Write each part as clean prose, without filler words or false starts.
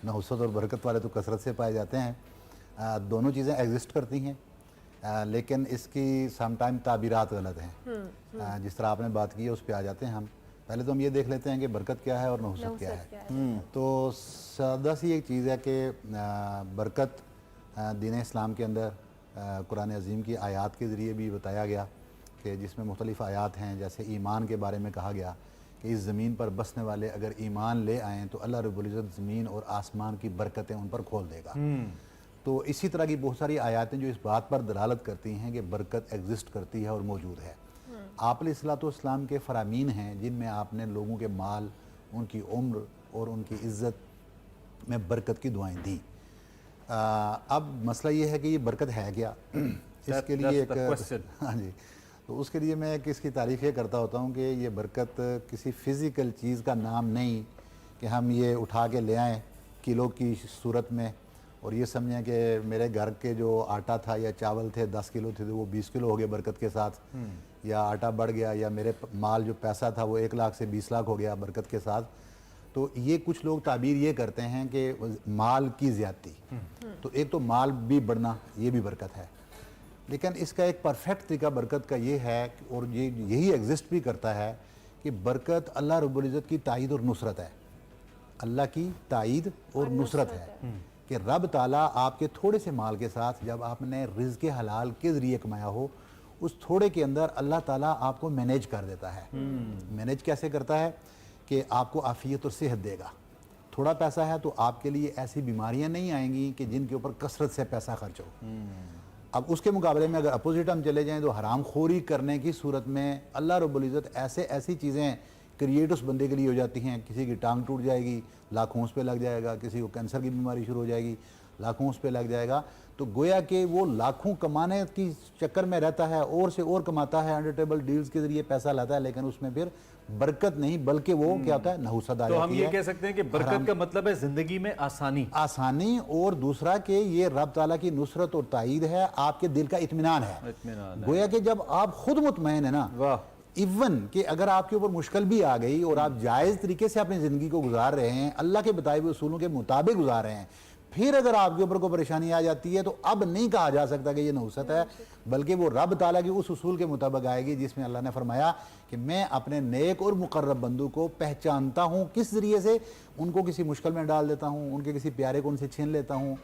नहुसत और बरकत वाले तो कसरत से पाए जाते हैं। दोनों चीज़ें एग्जिस्ट करती हैं, लेकिन इसकी समटाइम ताबीरात गलत हैं। जिस तरह आपने बात की है उस पर आ जाते हैं हम। पहले तो हम ये देख लेते हैं कि बरकत क्या है और नहुसत क्या है। तो सादा सी एक चीज़ है कि बरकत दीन इस्लाम के अंदर कुरान अज़ीम की आयत के ज़रिए भी बताया गया कि जिसमें मुख्तलिफ़ आयत हैं। जैसे ईमान के बारे में कहा गया कि इस ज़मीन पर बसने वाले अगर ईमान ले आएँ तो अल्लाह रब्बुल इज़्ज़त ज़मीन और आसमान की बरकतें उन पर खोल देगा। तो इसी तरह की बहुत सारी आयतें जो इस बात पर दलालत करती हैं कि बरकत एग्जिस्ट करती है और मौजूद है। आप अलैहिस्सलाम के फ़रामीन हैं जिनमें आपने लोगों के माल, उनकी उम्र और उनकी इज़्ज़त में बरकत की दुआएं दी। अब मसला ये है कि ये बरकत है क्या? इसके लिए एक हाँ जी, तो उसके लिए मैं एक इसकी तारीफ़ ये करता होता हूँ कि ये बरकत किसी फ़िज़िकल चीज़ का नाम नहीं कि हम ये उठा के ले आएँ किलो की सूरत में और ये समझें कि मेरे घर के जो आटा था या चावल थे 10 किलो थे तो वो 20 किलो हो गए बरकत के साथ, या आटा बढ़ गया, या मेरे माल जो पैसा था वो 1 लाख से 20 लाख हो गया बरकत के साथ। तो ये कुछ लोग ताबीर ये करते हैं कि माल की ज़्यादती, तो एक तो माल भी बढ़ना ये भी बरकत है, लेकिन इसका एक परफेक्ट तरीका बरकत का ये है और ये यही एग्जिस्ट भी करता है कि बरकत अल्लाह रब्बुल इज़्ज़त की ताईद और नुसरत है। अल्लाह की ताईद और नुसरत है कि रब ताला आपके थोड़े से माल के साथ जब आपने रिज़्क़ हलाल के ज़रिए कमाया हो उस थोड़े के अंदर अल्लाह ताला आपको मैनेज कर देता है। मैनेज कैसे करता है कि आपको आफ़ियत और सेहत देगा। थोड़ा पैसा है तो आपके लिए ऐसी बीमारियां नहीं आएंगी कि जिनके ऊपर कसरत से पैसा खर्च हो। अब उसके मुकाबले में अगर अपोजिट हम चले जाएं तो हराम खोरी करने की सूरत में अल्लाह रब्बुल इज़्ज़त ऐसी चीज़ें क्रिएट उस बंदे के लिए हो जाती हैं। किसी की टांग टूट जाएगी, लाखों उस पे लग जाएगा, किसी को कैंसर की बीमारी शुरू हो जाएगी, लाखों उस पे लग जाएगा। तो गोया कि वो लाखों कमाने की चक्कर में रहता है और से और कमाता है, अंडर टेबल डील्स के जरिए पैसा लाता है, लेकिन उसमें फिर बरकत नहीं बल्कि वो क्या होता है, नहुसत आ जाती है। तो हम ये कह सकते हैं कि बरकत का मतलब है जिंदगी में आसानी, और दूसरा कि ये रब ताला की नुसरत और ताईद है, आपके दिल का इत्मीनान है। गोया कि जब आप खुद मुतमईन है ना, इवन कि अगर आपके ऊपर मुश्किल भी आ गई और आप जायज़ तरीके से अपनी ज़िंदगी को गुजार रहे हैं, अल्लाह के बताए हुए उसूलों के मुताबिक गुजार रहे हैं, फिर अगर आपके ऊपर कोई परेशानी आ जाती है तो अब नहीं कहा जा सकता कि ये नहुसत है, बल्कि वो रब ताला की उस उसूल के मुताबिक आएगी जिसमें अल्लाह ने फरमाया कि मैं अपने नेक और मुकर्रब बंदों को पहचानता हूँ। किस जरिए से? उनको किसी मुश्किल में डाल देता हूँ, उनके किसी प्यारे को उनसे छीन लेता हूँ,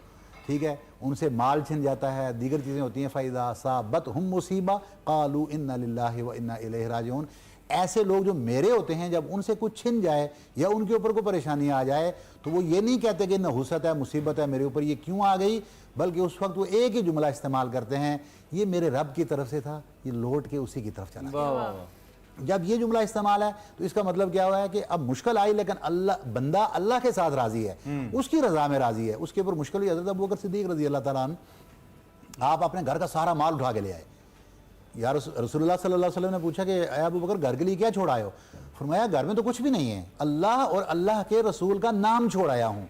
ठीक है, उनसे माल छिन जाता है, दीगर चीज़ें होती हैं। फ़ाइदा साबत हम मुसीबा क़ालू इन्ना लिल्लाहि व इन्ना इलैहि राजिऊन। ऐसे लोग जो मेरे होते हैं जब उनसे कुछ छिन जाए या उनके ऊपर कोई परेशानी आ जाए तो वो ये नहीं कहते कि नहुसत है, मुसीबत है, मेरे ऊपर ये क्यों आ गई, बल्कि उस वक्त वो एक ही जुमला इस्तेमाल करते हैं, ये मेरे रब की तरफ से था, ये लौट के उसी की तरफ चला गया। जब ये जुमला इस्तेमाल है तो इसका मतलब क्या हुआ है कि अब मुश्किल आई लेकिन अल्लाह बंदा अल्लाह के साथ राजी है, उसकी रजा में राजी है। उसके ऊपर मुश्किल हुई, हज़रत अबू बकर सिद्दीक़ रज़ी अल्लाह ताला अन्हु आप अपने घर का सारा माल उठा के ले आए। यार रसूलुल्लाह सल्लल्लाहु अलैहि वसल्लम ने पूछा कि अबू बकर घर के लिए क्या छोड़ आए हो? फरमाया घर में तो कुछ भी नहीं है, अल्लाह और अल्लाह के रसूल का नाम छोड़ आया हूँ।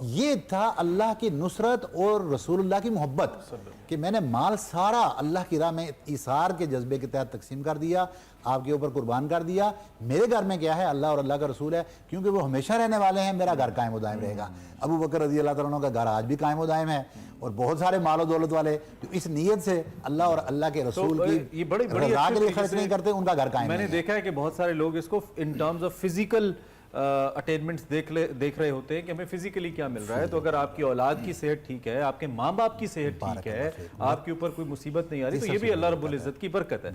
ये था अल्लाह की नुसरत और रसूलुल्लाह की मोहब्बत कि मैंने माल सारा अल्लाह की राह में इसार के जज्बे के तहत तकसीम कर दिया, आपके ऊपर कुर्बान कर दिया। मेरे घर में क्या है? अल्लाह और अल्लाह का रसूल है, क्योंकि वो हमेशा रहने वाले हैं, मेरा घर कायम दायम रहेगा। अबू बकर रज़ी अल्लाह तआला अन्हु का घर आज भी कायम दायम है और बहुत सारे मालो दौलत वाले तो इस नीयत से अल्लाह और अल्लाह के रसूल की ये बड़ी रज़ा के लिए खर्च नहीं करते, उनका घर कायम। मैंने देखा है कि बहुत सारे लोग इसको in terms of physical attainments देख रहे होते हैं कि हमें फिजिकली क्या मिल रहा है। तो अगर आपकी औलाद की सेहत ठीक है, आपके माँ बाप की सेहत ठीक है, आपके ऊपर कोई मुसीबत नहीं आ रही, तो ये भी अल्लाह रब्बुल इज़्ज़त की बरकत है।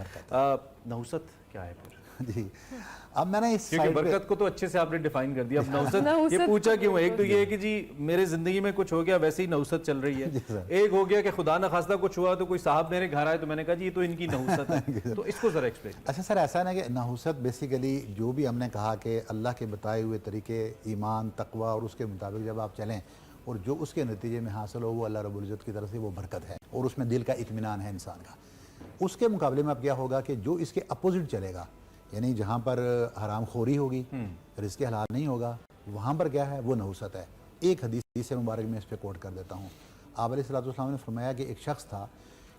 नहुसत क्या है फिर? जी, अब मैंने इस क्योंकि बरकत को तो अच्छे से आपने डिफाइन कर दिया, अब नहुसत ये पूछा क्यों? एक तो ये है कि जी मेरे जिंदगी में कुछ हो गया, वैसे ही नहुसत चल रही है। एक हो गया कि खुदा न खास्ता कुछ हुआ तो कोई साहब मेरे घर आए तो मैंने कहा जी ये तो इनकी नहुसत है। तो इसको जरा एक्सप्लेन। अच्छा सर, ऐसा है ना कि नहुसत बेसिकली जो भी हमने कहा कि अल्लाह के बताए हुए तरीके, ईमान, तकवा और उसके मुताबिक जब आप चलें और जो उसके नतीजे में हासिल हो वो अल्लाह रब्बुल इज़्ज़त की तरफ से वो बरकत है और उसमें दिल का इत्मीनान है इंसान का। उसके मुकाबले में अब क्या होगा कि जो इसके अपोजिट चलेगा, यानी जहाँ पर हराम खोरी होगी, रिज़्क़ हलाल नहीं होगा, वहाँ पर क्या है? वो नहुसत है। एक हदीस मुबारक में इस पर कोट कर देता हूँ। आप अलैहिस्सलाम ने फरमाया कि एक शख्स था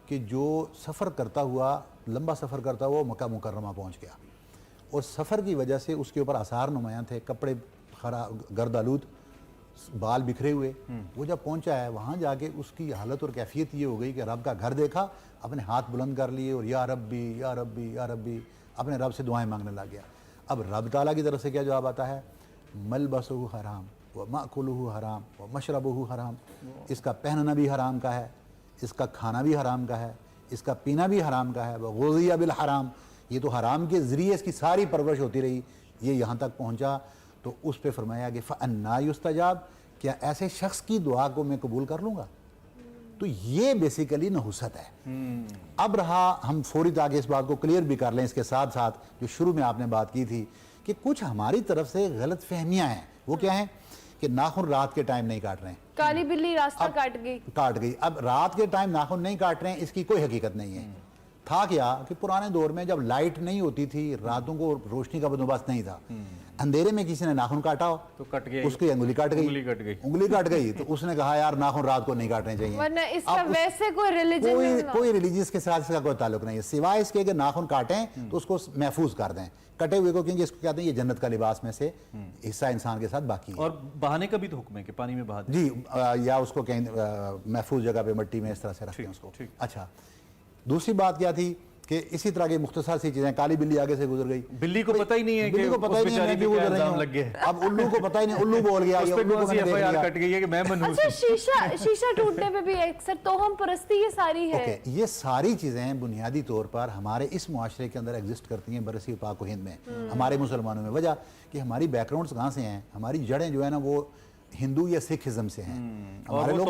कि जो सफ़र करता हुआ, लंबा सफ़र करता हुआ मक्का मुकर्रमा पहुँच गया और सफ़र की वजह से उसके ऊपर आसार नुमायाँ थे, कपड़े खराब, गर्दालूद, बाल बिखरे हुए। वो जब पहुंचा है वहाँ जाके उसकी हालत और कैफियत ये हो गई कि रब का घर देखा, अपने हाथ बुलंद कर लिए और या रब्बी या रब्बी या रब्बी अपने रब से दुआएं मांगने लग गया। अब रब ताला की तरफ से क्या जवाब आता है, मलबसुहु हराम व माकुलुहु हराम व मशरबुहु हराम, इसका पहनना भी हराम का है, इसका खाना भी हराम का है, इसका पीना भी हराम का है, व गुज़िया बिल हराम, ये तो हराम के ज़रिए इसकी सारी परवरिश होती रही, ये यहाँ तक पहुँचा। तो उस पर फरमाया कि फ़अन्ना युस्तजाब, क्या ऐसे शख्स की दुआ को मैं कबूल कर लूँगा? तो ये बेसिकली नहुसत है। अब रहा, हम फौरी ताकि इस बात को क्लियर भी कर लें, इसके साथ साथ जो शुरू में आपने बात की थी कि कुछ हमारी तरफ से गलत फहमियाँ हैं। वो क्या है कि नाखून रात के टाइम नहीं काट रहे हैं, काली बिल्ली रास्ता काट गई। अब रात के टाइम नाखून नहीं काट रहे हैं, इसकी कोई हकीकत नहीं है। था क्या कि पुराने दौर में जब लाइट नहीं होती थी, रातों को रोशनी का बंदोबस्त नहीं था, अंधेरे में किसी ने नाखून काटा हो तो कट गया, उसकी उंगली कट गई तो उसने कहा यार नाखून रात को नहीं काटने चाहिए। वरना इसका वैसे कोई रिलीजियस के साथ इसका कोई ताल्लुक नहीं है, सिवाय इसके कि नाखून काटें तो उसको महफूज कर दें कटे हुए को, क्योंकि इसको कहते हैं ये जन्नत का लिबास में से हिस्सा इंसान के साथ बाकी है। और बहाने का भी तो हुक्म है कि पानी में बहा दें। जी, या उसको कहीं महफूज जगह पे मिट्टी में इस तरह से रखते हैं उसको। अच्छा, दूसरी बात क्या थी कि इसी तरह की मुख्तसर सी चीजें, काली बिल्ली आगे से गुजर गई, बिल्ली को पता ही नहीं है, बिल्ली को पता ही नहीं है मैं क्यों गुजर रही हूं। अब उल्लू को पता ही नहीं, उल्लू बोल गया, कट गई है कि मैं मनहूस। अच्छा, शीशा टूटने पे भी अक्सर तोहम परस्ती ये सारी है। ये सारी चीजें बुनियादी तौर पर हमारे इस मुआशरे के अंदर एग्जिस्ट करती हैं, बरसी पाक हिंद में, हमारे मुसलमानों में। वजह कि हमारी बैकग्राउंड्स कहाँ से हैं, हमारी जड़ें जो है ना वो हिंदू या सिखिज्म से हैं। हमारे लोग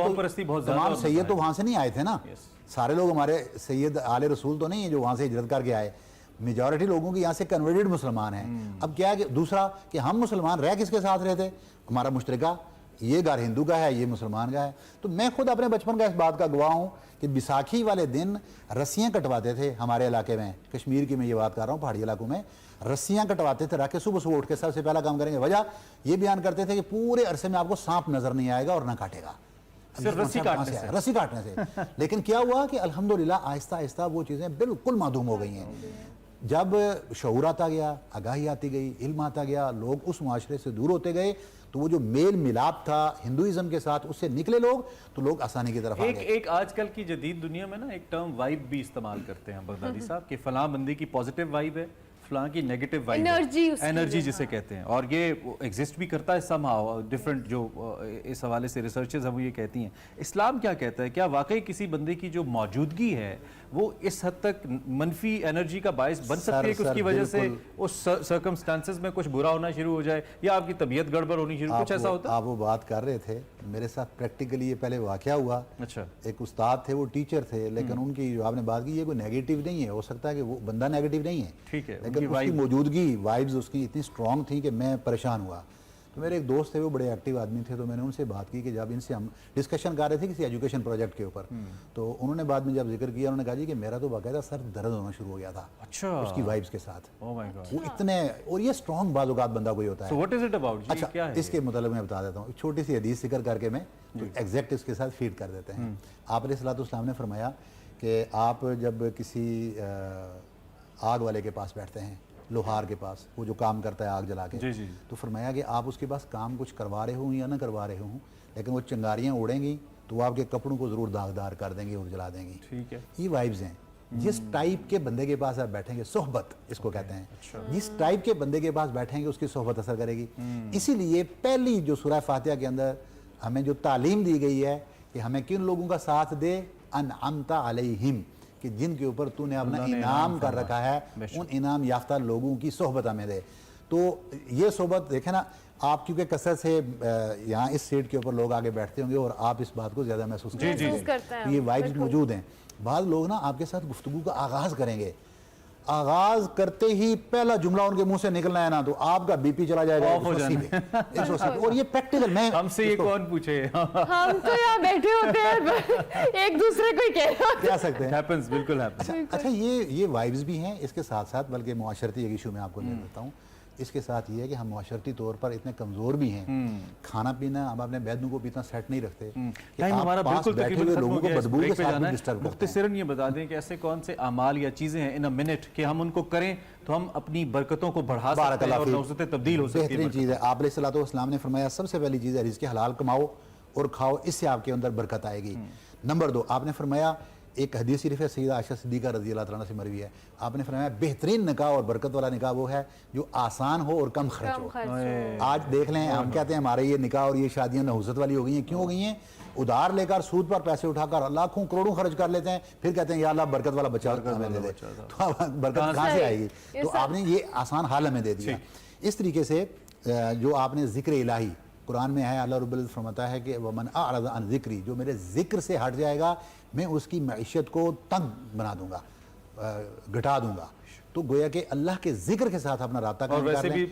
तमाम सैयद तो वहाँ से नहीं आए थे ना, सारे लोग हमारे सैयद आले रसूल तो नहीं है जो वहाँ से हिजरत करके आए, मेजॉरिटी लोगों की यहाँ से कन्वर्टेड मुसलमान हैं। अब क्या है कि दूसरा कि हम मुसलमान रह किसके साथ रहे थे, हमारा मुश्तरका, ये घर हिंदू का है, ये मुसलमान का है। तो मैं खुद अपने बचपन का इस बात का गवाह हूँ कि बैसाखी वाले दिन रस्सियाँ कटवाते थे हमारे इलाके में, कश्मीर की मैं ये बात कर रहा हूँ, पहाड़ी इलाकों में रस्सियाँ कटवाते थे, रख के सुबह सुबह उठ के सबसे पहला काम करेंगे। वजह ये बयान करते थे कि पूरे अरसे में आपको सांप नजर नहीं आएगा और ना काटेगा, रस्सी काटने से। लेकिन क्या हुआ कि अल्हम्दुलिल्लाह आहिस्ता आहिस्ता वो चीज़ें बिल्कुल मादूम हो गई हैं। जब शऊर आता गया, आगाही आती गई, इल्म आता गया, लोग उस मुआशरे से दूर होते गए, तो वो जो मेल मिलाप था हिंदुइज्म के साथ उससे निकले लोग, तो लोग आसानी की तरफ आ गए। एक आजकल की जदीद दुनिया में ना एक टर्म वाइब भी इस्तेमाल करते हैं बगदादी साहब कि फलां बंदी की पॉजिटिव वाइब है, फलां की नेगेटिव वाइब, एनर्जी जिसे कहते हैं, और ये एग्जिस्ट भी करता है समहाउ डिफरेंट। जो इस हवाले से रिसर्चेज हैं वो ये कहती हैं। इस्लाम क्या कहता है, क्या वाकई किसी बंदे की जो मौजूदगी है वो इस हद तक मनफी एनर्जी का बायस बन सकती है कि उसकी वजह से उस सर्कमस्टांसेस में कुछ बुरा होना शुरू हो जाए या आपकी तबीयत गड़बड़ होनी शुरू, कुछ ऐसा होता है? आप वो बात कर रहे थे, मेरे साथ प्रैक्टिकली ये पहले वाकया हुआ। अच्छा, एक उस्ताद थे, वो टीचर थे, लेकिन उनकी जो आपने बात की ये कोई नेगेटिव नहीं है, हो सकता है कि वो बंदा नेगेटिव नहीं है, ठीक है, लेकिन उसकी मौजूदगी, वाइब्स उसकी इतनी स्ट्रॉन्ग थी कि मैं परेशान हुआ। तो मेरे एक दोस्त थे, वो बड़े एक्टिव आदमी थे, तो मैंने उनसे बात की कि जब इनसे हम डिस्कशन कर रहे थे किसी एजुकेशन प्रोजेक्ट के ऊपर, तो उन्होंने बाद में जब जिक्र किया, उन्होंने कहा जी कि मेरा तो बाकायदा सर दर्द होना शुरू हो गया था। अच्छा, उसकी वाइब्स के साथ। ओह माय गॉड, वो इतने, और ये स्ट्रॉन्ग बाज़-औक़ात बंदा कोई होता है। So what is it about जी? अच्छा, क्या है इसके मतलब मैं बता देता हूँ, छोटी सी हदीस जिक्र करके मैं एग्जैक्ट इसके साथ फीड कर देते हैं। आप अलैहिस्सलाम ने फरमाया कि आप जब किसी आग वाले के पास बैठते हैं, लोहार के पास, वो जो काम करता है आग जला के, जी जी, तो फरमाया कि आप उसके पास काम कुछ करवा रहे हो या ना करवा रहे हो, लेकिन वो चिंगारियाँ उड़ेंगी तो वो आपके कपड़ों को ज़रूर दागदार कर देंगी और जला देंगी। ठीक है, ये वाइब्स हैं। जिस टाइप के बंदे के पास आप बैठेंगे, सोहबत इसको कहते हैं, जिस टाइप के बंदे के पास बैठेंगे उसकी सोहबत असर करेगी। इसीलिए पहली जो सूरह फातिहा के अंदर हमें जो तालीम दी गई है कि हमें किन लोगों का साथ दे, अनअमता अलैहिम, कि जिनके ऊपर तूने अपना इनाम कर रखा है, उन इनाम याफ्ता लोगों की सोहबत हमें दे। तो ये सोहबत देखें ना आप, क्योंकि कसरत से यहाँ इस सीट के ऊपर लोग आगे बैठते होंगे और आप इस बात को ज़्यादा महसूस करते हैं, ये वाइब्स मौजूद हैं। बाद लोग ना आपके साथ गुफ्तगू का आगाज़ करेंगे, आगाज करते ही पहला जुमला उनके मुंह से निकलना है ना, तो आपका बीपी चला जाएगा, और ये प्रैक्टिकल। मैं हमसे ये कौन पूछे, हम तो यहाँ बैठे होते हैं एक दूसरे को कह सकते हैं, हैपेंस, बिल्कुल हैपेंस। अच्छा, ये वाइब्स भी हैं इसके साथ साथ, बल्कि मुआशरती एक इशू में आपको ले लेता हूँ इसके साथ ये है कि हम माशरती तौर पर इतने कमज़ोर भी हैं, खाना पीना हम अपने बैदों को भी इतना सेट नहीं रखते कि टाइम आप हमारा पास बिल्कुल बैठे तकरीबन हुए खत्म लोगों हो को गया है, बदबू ब्रेक के पे साथ जाना है। डिस्टर्ब करते हैं। मुख्तसरन ये बता दें कि ऐसे कौन से अमाल या चीज़ें हैं इन अ मिनट कि हम उनको करें तो हम अपनी बरकतों को बढ़ा सकते हैं और नौज़तें तब्दील हो सकती हैं। बेहतरीन चीज़ है, आप अलैहिस्सलाम ने फरमाया सबसे पहली चीज़ है रिज़्क़ हलाल कमाओ और खाओ, इससे आपके अंदर बरकत आएगी। नंबर 2, आपने फरमाया, एक हदीस शरीफ है सैयदा आयशा सिद्दीक़ा रज़ी अल्लाह तआला से मरवी है, आपने फरमाया बेहतरीन निकाह और बरकत वाला निकाह वो है जो आसान हो और कम खर्च हो। आज देख लें, हम कहते हैं हमारे ये निकाह और ये शादियां नहुसत वाली हो गई हैं। क्यों हो गई हैं? उधार लेकर सूद पर पैसे उठाकर लाखों करोड़ों खर्च कर लेते हैं, फिर कहते हैं या अल्लाह बरकत वाला बच्चा हमें दे दे। तो बरकत कहाँ से आएगी? तो आपने ये आसान हाल हमें दे दिया। इस तरीके से जो आपने जिक्र इलाही कुरान में है, अल्लाह रब्बुल इज़्ज़त फरमाता है कि वमन अअरज़ अन ज़िक्री, जो मेरे जिक्र से हट जाएगा मैं उसकी मईशत को तंग बना दूंगा, घटा दूंगा। तो गोया कि अल्लाह के जिक्र के साथ अपना राब्ता कायम कर लें।